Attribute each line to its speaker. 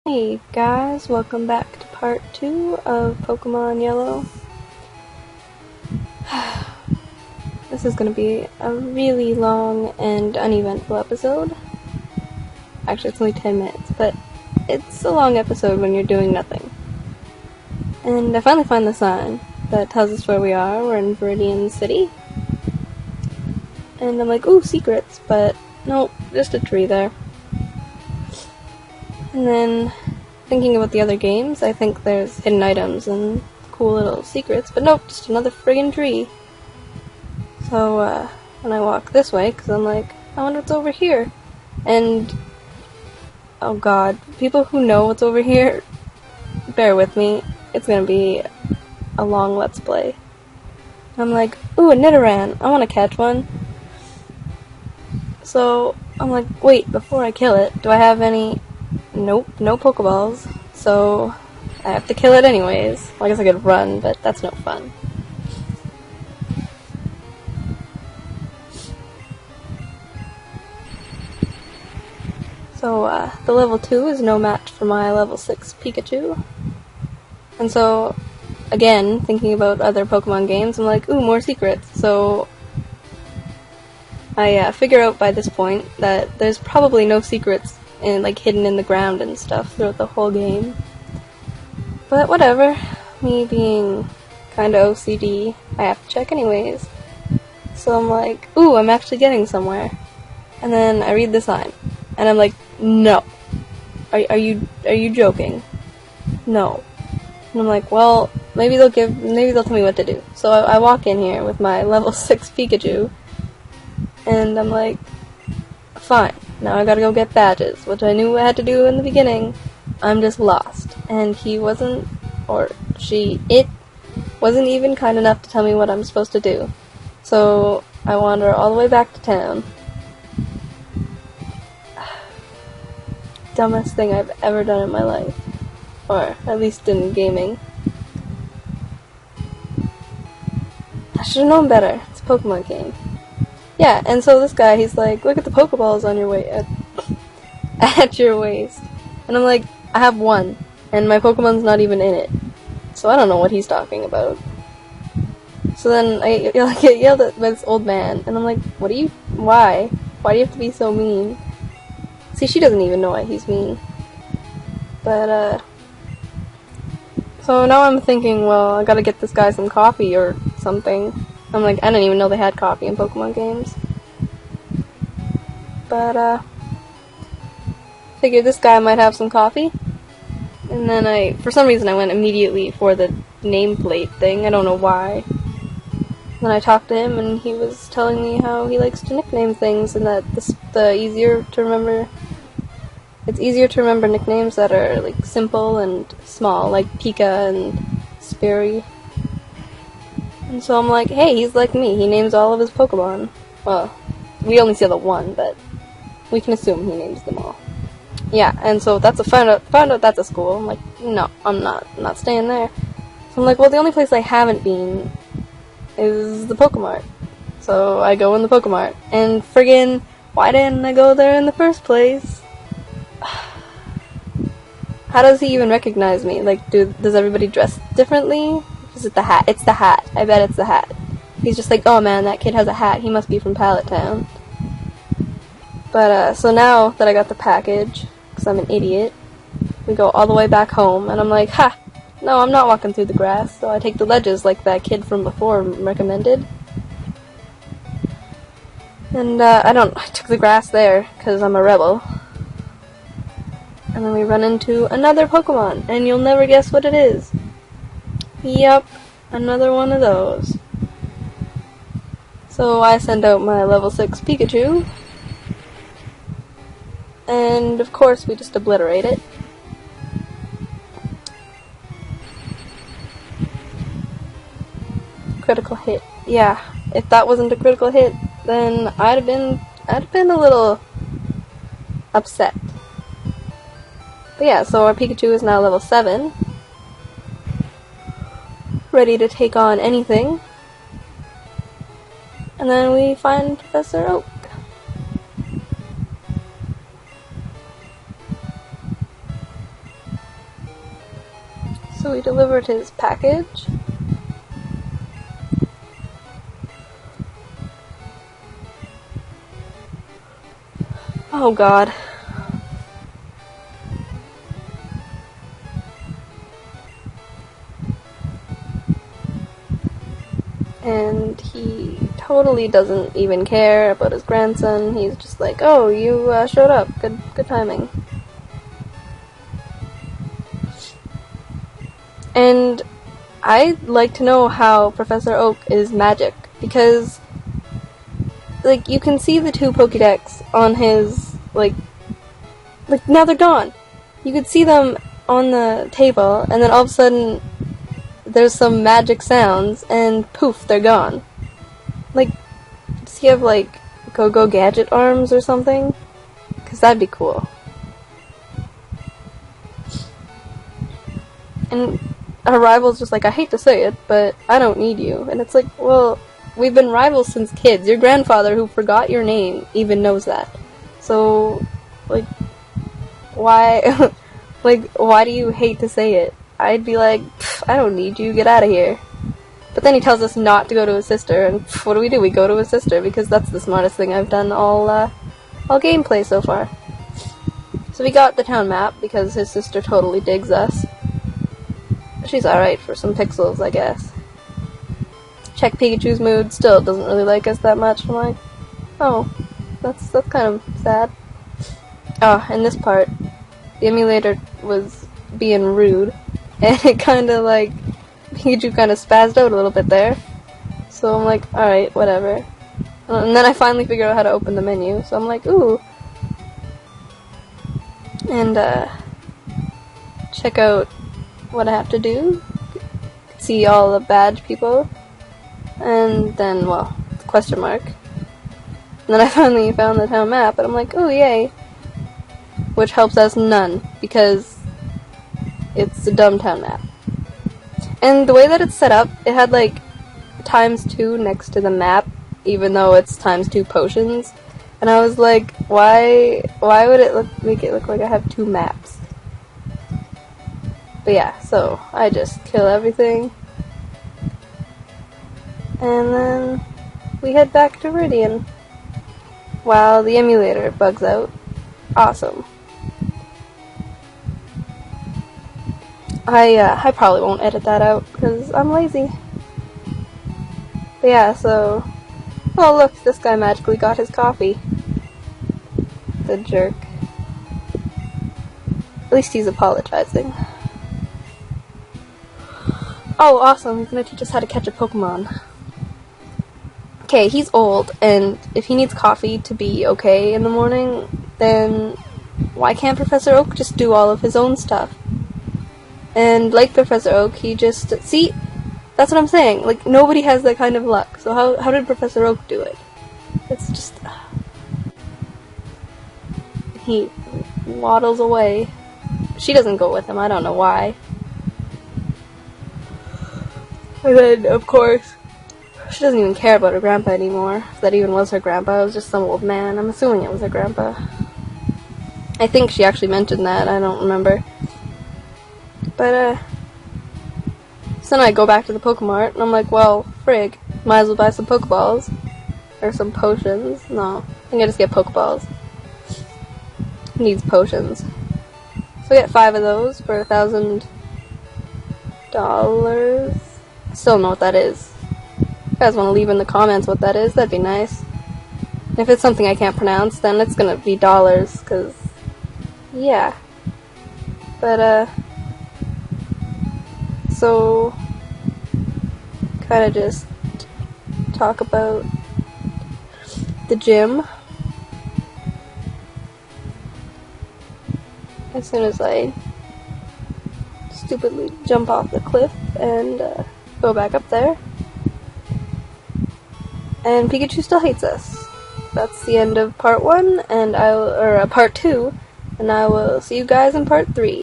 Speaker 1: Hey guys, welcome back to part 2 of Pokemon Yellow. This is going to be a really long and uneventful episode. Actually, it's only 10 minutes, but it's a long episode when you're doing nothing. And I finally find the sign that tells us where we are. We're in Viridian City. And I'm like, ooh, secrets, but nope, just a tree there. And then, thinking about the other games, I think there's hidden items and cool little secrets, but nope, just another friggin' tree. So, when I walk this way, because I'm like, I wonder what's over here. And, oh god, people who know what's over here, bear with me, it's gonna be a long Let's Play. I'm like, ooh, a Nidoran, I want to catch one. So, I'm like, wait, before I kill it, do I have any... Nope, no Pokeballs, so I have to kill it anyways. Well, I guess I could run, but that's no fun. So, the level 2 is no match for my level 6 Pikachu. And so, again, thinking about other Pokemon games, I'm like, ooh, more secrets. So, I figure out by this point that there's probably no secrets hidden in the ground and stuff throughout the whole game. But whatever, me being kinda OCD, I have to check anyways. So I'm like, ooh, I'm actually getting somewhere. And then I read the sign, and I'm like, no. Are you joking? No. And I'm like, well, maybe they'll tell me what to do. So I walk in here with my level 6 Pikachu, and I'm like, fine. Now I gotta go get badges, which I knew I had to do in the beginning. I'm just lost. And it wasn't even kind enough to tell me what I'm supposed to do. So I wander all the way back to town. Dumbest thing I've ever done in my life. Or at least in gaming. I should have known better. It's a Pokemon game. Yeah, and so this guy, he's like, look at the Pokeballs on your way at your waist. And I'm like, I have one, and my Pokemon's not even in it. So I don't know what he's talking about. So then I get yelled at by this old man, and I'm like, why? Why do you have to be so mean? See, she doesn't even know why he's mean. But, so now I'm thinking, well, I gotta get this guy some coffee or something. I'm like, I didn't even know they had coffee in Pokemon games. But, figured this guy might have some coffee. And then for some reason I went immediately for the nameplate thing, I don't know why. Then I talked to him, and he was telling me how he likes to nickname things, and that it's easier to remember nicknames that are, like, simple and small, like Pika and Sperry. And so I'm like, hey, he's like me, he names all of his Pokemon. Well, we only see the one, but we can assume he names them all. Yeah, and so found out that's a school. I'm like, no, I'm not staying there. So I'm like, well, the only place I haven't been is the Pokemart. So I go in the Pokemart, and friggin', why didn't I go there in the first place? How does he even recognize me? Like, does everybody dress differently? Is it the hat? It's the hat. I bet it's the hat. He's just like, oh man, that kid has a hat. He must be from Pallet Town. But, so now that I got the package, because I'm an idiot, we go all the way back home, and I'm like, ha! No, I'm not walking through the grass, so I take the ledges like that kid from before recommended. And, I took the grass there, because I'm a rebel. And then we run into another Pokemon, and you'll never guess what it is. Yep, another one of those. So I send out my level 6 Pikachu, and of course we just obliterate it. Critical hit. Yeah, if that wasn't a critical hit, then I'd have been a little upset. But yeah, so our Pikachu is now level 7. Ready to take on anything. And then we find Professor Oak. So we delivered his package. Oh god. And he totally doesn't even care about his grandson. He's just like, oh, you showed up. Good timing. And I'd like to know how Professor Oak is magic, because, like, you can see the 2 Pokédex on his, like, now they're gone. You could see them on the table, and then all of a sudden, there's some magic sounds, and poof, they're gone. Like, does he have, like, Go-Go Gadget arms or something? Because that'd be cool. And our rival's just like, I hate to say it, but I don't need you. And it's like, well, we've been rivals since kids. Your grandfather, who forgot your name, even knows that. So, like, why, like, why do you hate to say it? I'd be like, I don't need you, get out of here. But then he tells us not to go to his sister, and what do? We go to his sister, because that's the smartest thing I've done all gameplay so far. So we got the town map, because his sister totally digs us. She's alright for some pixels, I guess. Check Pikachu's mood, still doesn't really like us that much. I'm like, oh, that's kind of sad. Oh, and this part, the emulator was being rude, and it kind of like, Pikachu kind of spazzed out a little bit there. So I'm like, alright, whatever. And then I finally figured out how to open the menu, so I'm like, ooh. And, check out what I have to do. See all the badge people. And then, well, question mark. And then I finally found the town map, and I'm like, ooh, yay. Which helps us none, because it's a dumb town map. And the way that it's set up, it had like ×2 next to the map, even though it's ×2 potions. And I was like, why would it make it look like I have 2 maps? But yeah, so I just kill everything. And then we head back to Viridian while the emulator bugs out. Awesome. I probably won't edit that out because I'm lazy. But yeah, so, oh look, this guy magically got his coffee. The jerk. At least he's apologizing. Oh, awesome, he's gonna teach us how to catch a Pokemon. Okay, he's old, and if he needs coffee to be okay in the morning, then why can't Professor Oak just do all of his own stuff? And like Professor Oak, he just... See? That's what I'm saying. Like, nobody has that kind of luck. So how did Professor Oak do it? It's just... He waddles away. She doesn't go with him. I don't know why. And then, of course, she doesn't even care about her grandpa anymore. If that even was her grandpa. It was just some old man. I'm assuming it was her grandpa. I think she actually mentioned that. I don't remember. But, so then I go back to the Pokemart, and I'm like, well, frig, might as well buy some Pokeballs. Or some potions. No, I think I just get Pokeballs. Who needs potions? So I get 5 of those for $1,000. I still don't know what that is. If you guys want to leave in the comments what that is, that'd be nice. If it's something I can't pronounce, then it's gonna be dollars, cause, yeah. But, so, kinda just talk about the gym. As soon as I stupidly jump off the cliff and go back up there. And Pikachu still hates us. That's the end of part 1, and part 2, and I will see you guys in part 3.